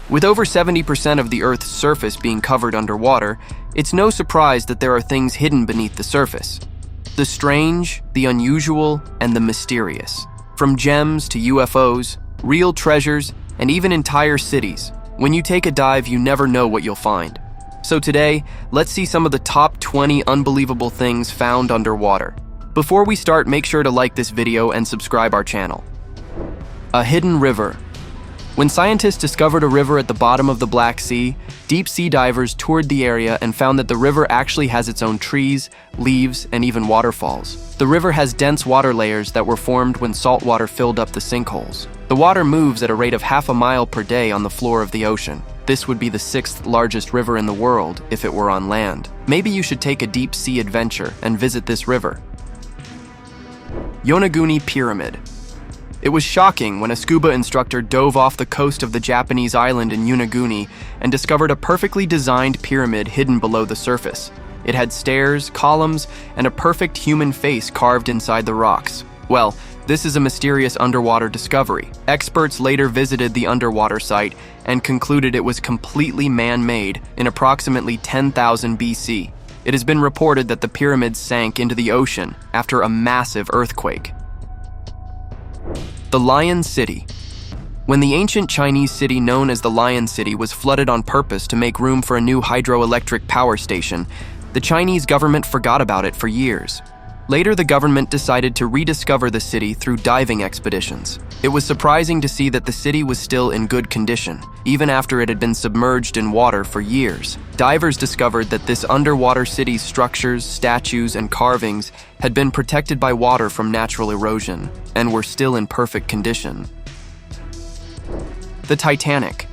With over 70% of the Earth's surface being covered underwater, it's no surprise that there are things hidden beneath the surface. The strange, the unusual, and the mysterious. From gems to UFOs, real treasures, and even entire cities. When you take a dive, you never know what you'll find. So today, let's see some of the top 20 unbelievable things found underwater. Before we start, make sure to like this video and subscribe our channel. A hidden river. When scientists discovered a river at the bottom of the Black Sea, deep-sea divers toured the area and found that the river actually has its own trees, leaves, and even waterfalls. The river has dense water layers that were formed when salt water filled up the sinkholes. The water moves at a rate of half a mile per day on the floor of the ocean. This would be the 6th largest river in the world if it were on land. Maybe you should take a deep-sea adventure and visit this river. YONAGUNI Pyramid. It was shocking when a scuba instructor dove off the coast of the Japanese island in YONAGUNI and discovered a perfectly designed pyramid hidden below the surface. It had stairs, columns, and a perfect human face carved inside the rocks. Well, this is a mysterious underwater discovery. Experts later visited the underwater site and concluded it was completely man-made in approximately 10,000 BC. It has been reported that the pyramids sank into the ocean after a massive earthquake. The Lion City. When the ancient Chinese city known as the Lion City was flooded on purpose to make room for a new hydroelectric power station, the Chinese government forgot about it for years. Later, the government decided to rediscover the city through diving expeditions. It was surprising to see that the city was still in good condition, even after it had been submerged in water for years. Divers discovered that this underwater city's structures, statues, and carvings had been protected by water from natural erosion and were still in perfect condition. The Titanic.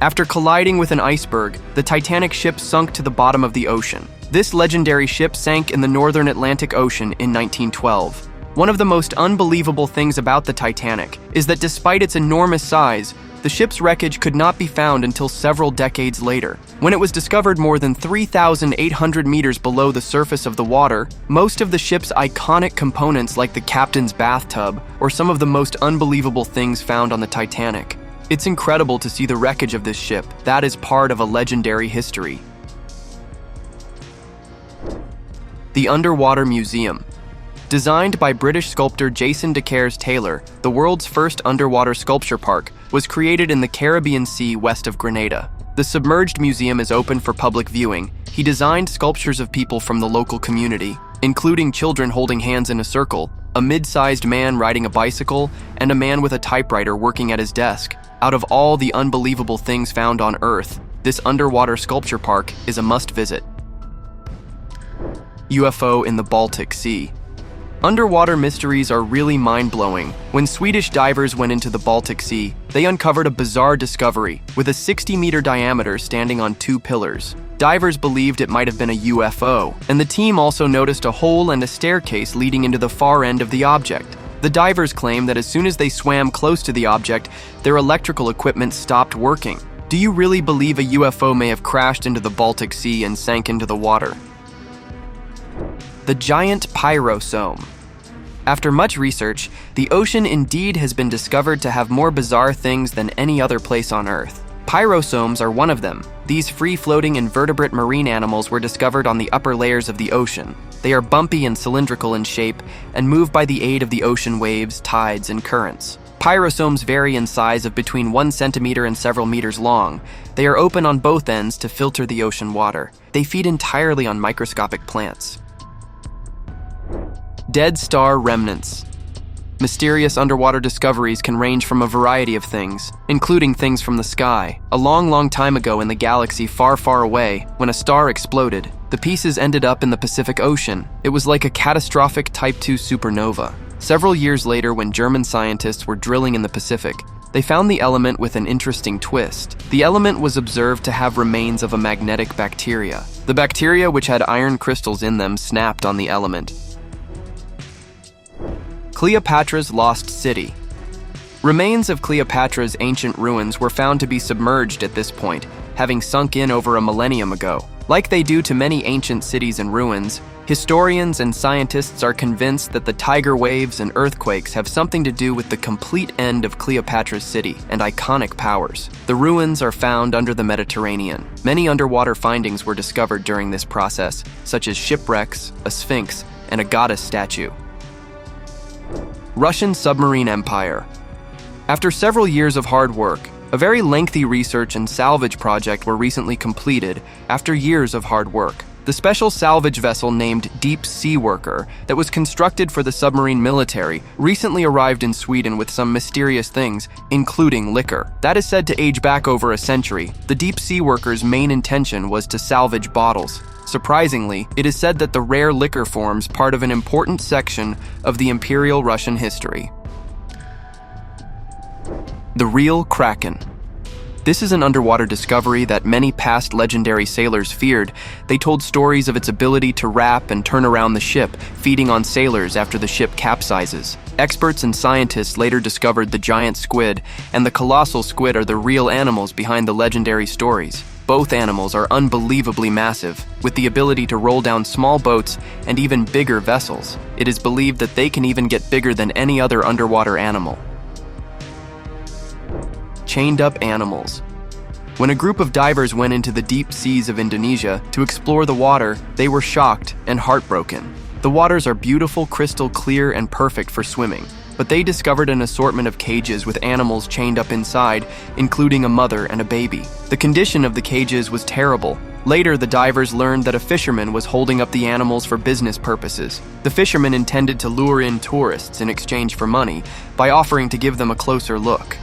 After colliding with an iceberg, the Titanic ship sunk to the bottom of the ocean. This legendary ship sank in the northern Atlantic Ocean in 1912. One of the most unbelievable things about the Titanic is that despite its enormous size, the ship's wreckage could not be found until several decades later. When it was discovered more than 3,800 meters below the surface of the water, most of the ship's iconic components like the captain's bathtub or some of the most unbelievable things found on the Titanic. It's incredible to see the wreckage of this ship. That is part of a legendary history. The Underwater Museum. Designed by British sculptor Jason de Taylor, the world's first underwater sculpture park was created in the Caribbean Sea west of Grenada. The submerged museum is open for public viewing. He designed sculptures of people from the local community, including children holding hands in a circle, a mid-sized man riding a bicycle, and a man with a typewriter working at his desk. Out of all the unbelievable things found on Earth, this underwater sculpture park is a must-visit. UFO in the Baltic Sea. Underwater mysteries are really mind-blowing. When Swedish divers went into the Baltic Sea, they uncovered a bizarre discovery with a 60-meter diameter standing on 2 pillars. Divers believed it might have been a UFO, and the team also noticed a hole and a staircase leading into the far end of the object. The divers claim that as soon as they swam close to the object, their electrical equipment stopped working. Do you really believe a UFO may have crashed into the Baltic Sea and sank into the water? The giant pyrosome. After much research, the ocean indeed has been discovered to have more bizarre things than any other place on Earth. Pyrosomes are one of them. These free-floating invertebrate marine animals were discovered on the upper layers of the ocean. They are bumpy and cylindrical in shape and move by the aid of the ocean waves, tides, and currents. Pyrosomes vary in size of between 1 centimeter and several meters long. They are open on both ends to filter the ocean water. They feed entirely on microscopic plants. Dead star remnants. Mysterious underwater discoveries can range from a variety of things, including things from the sky. A long time ago in the galaxy far away, when a star exploded, the pieces ended up in the Pacific Ocean. It was like a catastrophic Type II supernova. Several years later, when German scientists were drilling in the Pacific, they found the element with an interesting twist. The element was observed to have remains of a magnetic bacteria. The bacteria, which had iron crystals in them, snapped on the element. Cleopatra's Lost City. Remains of Cleopatra's ancient ruins were found to be submerged at this point, having sunk in over a millennium ago. Like they do to many ancient cities and ruins, historians and scientists are convinced that the tiger waves and earthquakes have something to do with the complete end of Cleopatra's city and iconic powers. The ruins are found under the Mediterranean. Many underwater findings were discovered during this process, such as shipwrecks, a sphinx, and a goddess statue. Russian submarine empire. After several years of hard work, a very lengthy research and salvage project were recently completed after years of hard work. The special salvage vessel named Deep Sea Worker that was constructed for the submarine military recently arrived in Sweden with some mysterious things, including liquor. That is said to age back over a century. The Deep Sea Worker's main intention was to salvage bottles. Surprisingly, it is said that the rare liquor forms part of an important section of the Imperial Russian history. The real KRAKEN. This is an underwater discovery that many past legendary sailors feared. They told stories of its ability to wrap and turn around the ship, feeding on sailors after the ship capsizes. Experts and scientists later discovered the giant squid and the colossal squid are the real animals behind the legendary stories. Both animals are unbelievably massive, with the ability to roll down small boats and even bigger vessels. It is believed that they can even get bigger than any other underwater animal. Chained-up animals. When a group of divers went into the deep seas of Indonesia to explore the water, they were shocked and heartbroken. The waters are beautiful, crystal clear, and perfect for swimming, but they discovered an assortment of cages with animals chained up inside, including a mother and a baby. The condition of the cages was terrible. Later, the divers learned that a fisherman was holding up the animals for business purposes. The fisherman intended to lure in tourists in exchange for money by offering to give them a closer look.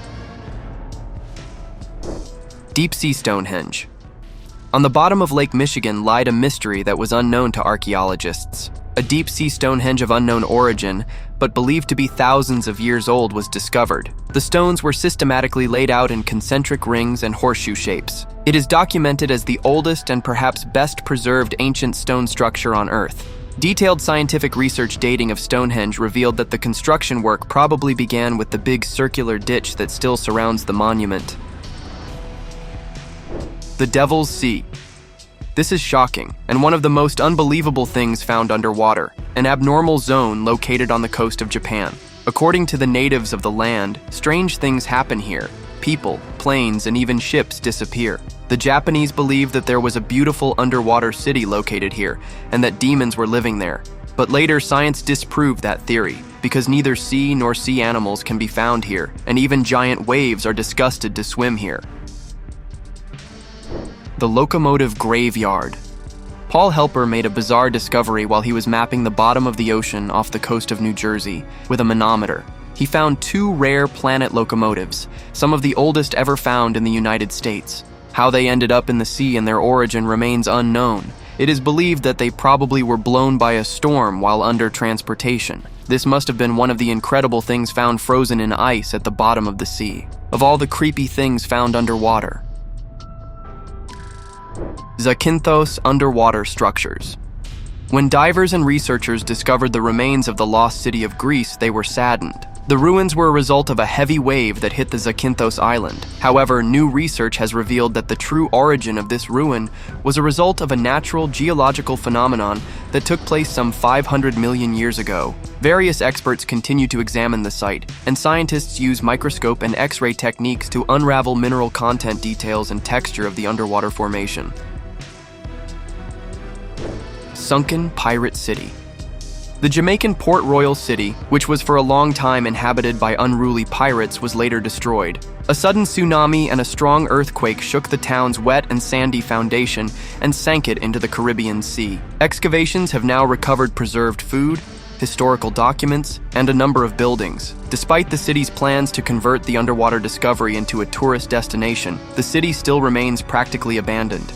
Deep-sea Stonehenge. On the bottom of Lake Michigan lied a mystery that was unknown to archaeologists. A deep-sea Stonehenge of unknown origin, but believed to be thousands of years old, was discovered. The stones were systematically laid out in concentric rings and horseshoe shapes. It is documented as the oldest and perhaps best preserved ancient stone structure on Earth. Detailed scientific research dating of Stonehenge revealed that the construction work probably began with the big circular ditch that still surrounds the monument. The Devil's Sea. This is shocking, and one of the most unbelievable things found underwater, an abnormal zone located on the coast of Japan. According to the natives of the land, strange things happen here. People, planes, and even ships disappear. The Japanese believed that there was a beautiful underwater city located here, and that demons were living there. But later, science disproved that theory, because neither sea nor sea animals can be found here, and even giant waves are disgusted to swim here. The locomotive graveyard. Paul Helper made a bizarre discovery while he was mapping the bottom of the ocean off the coast of New Jersey with a manometer. He found two rare planet locomotives, some of the oldest ever found in the United States. How they ended up in the sea and their origin remains unknown. It is believed that they probably were blown by a storm while under transportation. This must have been one of the incredible things found frozen in ice at the bottom of the sea. Of all the creepy things found underwater. ZAKYNTHOS underwater structures. When divers and researchers discovered the remains of the lost city of Greece, they were saddened. The ruins were a result of a heavy wave that hit the ZAKYNTHOS island. However, new research has revealed that the true origin of this ruin was a result of a natural geological phenomenon that took place some 500 million years ago. Various experts continue to examine the site, and scientists use microscope and X-ray techniques to unravel mineral content details and texture of the underwater formation. Sunken pirate city. The Jamaican Port Royal city, which was for a long time inhabited by unruly pirates, was later destroyed. A sudden tsunami and a strong earthquake shook the town's wet and sandy foundation and sank it into the Caribbean Sea. Excavations have now recovered preserved food, historical documents, and a number of buildings. Despite the city's plans to convert the underwater discovery into a tourist destination, the city still remains practically abandoned.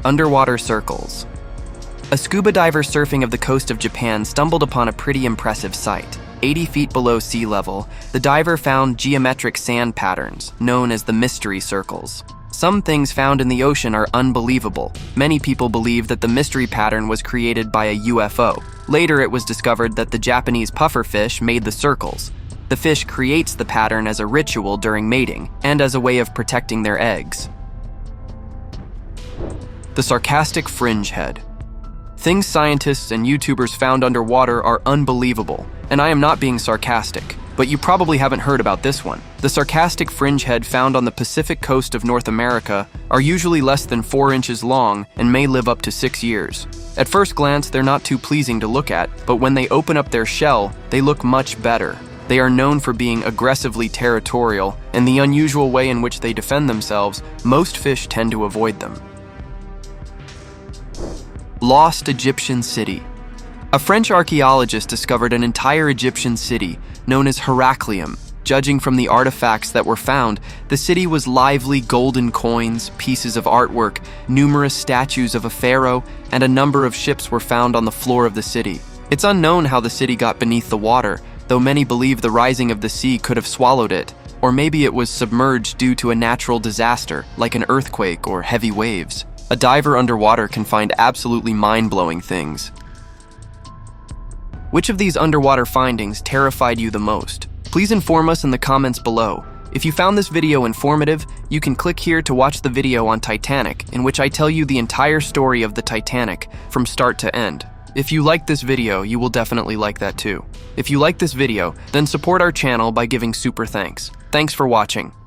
Underwater circles. A scuba diver surfing of the coast of Japan stumbled upon a pretty impressive sight. 80 feet below sea level, the diver found geometric sand patterns, known as the mystery circles. Some things found in the ocean are unbelievable. Many people believe that the mystery pattern was created by a UFO. Later, it was discovered that the Japanese pufferfish made the circles. The fish creates the pattern as a ritual during mating, and as a way of protecting their eggs. the sarcastic fringe head. Things scientists and YouTubers found underwater are unbelievable, and I am not being sarcastic, but you probably haven't heard about this one. The sarcastic fringe head found on the Pacific coast of North America are usually less than 4 inches long and may live up to 6 years. At first glance, they're not too pleasing to look at, but when they open up their shell, they look much better. They are known for being aggressively territorial, and the unusual way in which they defend themselves, most fish tend to avoid them. Lost Egyptian City. A French archaeologist discovered an entire Egyptian city known as Heraklion. Judging from the artifacts that were found, the city was lively golden coins, pieces of artwork, numerous statues of a pharaoh, and a number of ships were found on the floor of the city. It's unknown how the city got beneath the water, though many believe the rising of the sea could have swallowed it, or maybe it was submerged due to a natural disaster, like an earthquake or heavy waves. A diver underwater can find absolutely mind-blowing things. Which of these underwater findings terrified you the most? Please inform us in the comments below. If you found this video informative, you can click here to watch the video on Titanic, in which I tell you the entire story of the Titanic from start to end. If you liked this video, you will definitely like that too. If you like this video, then support our channel by giving super thanks. Thanks for watching.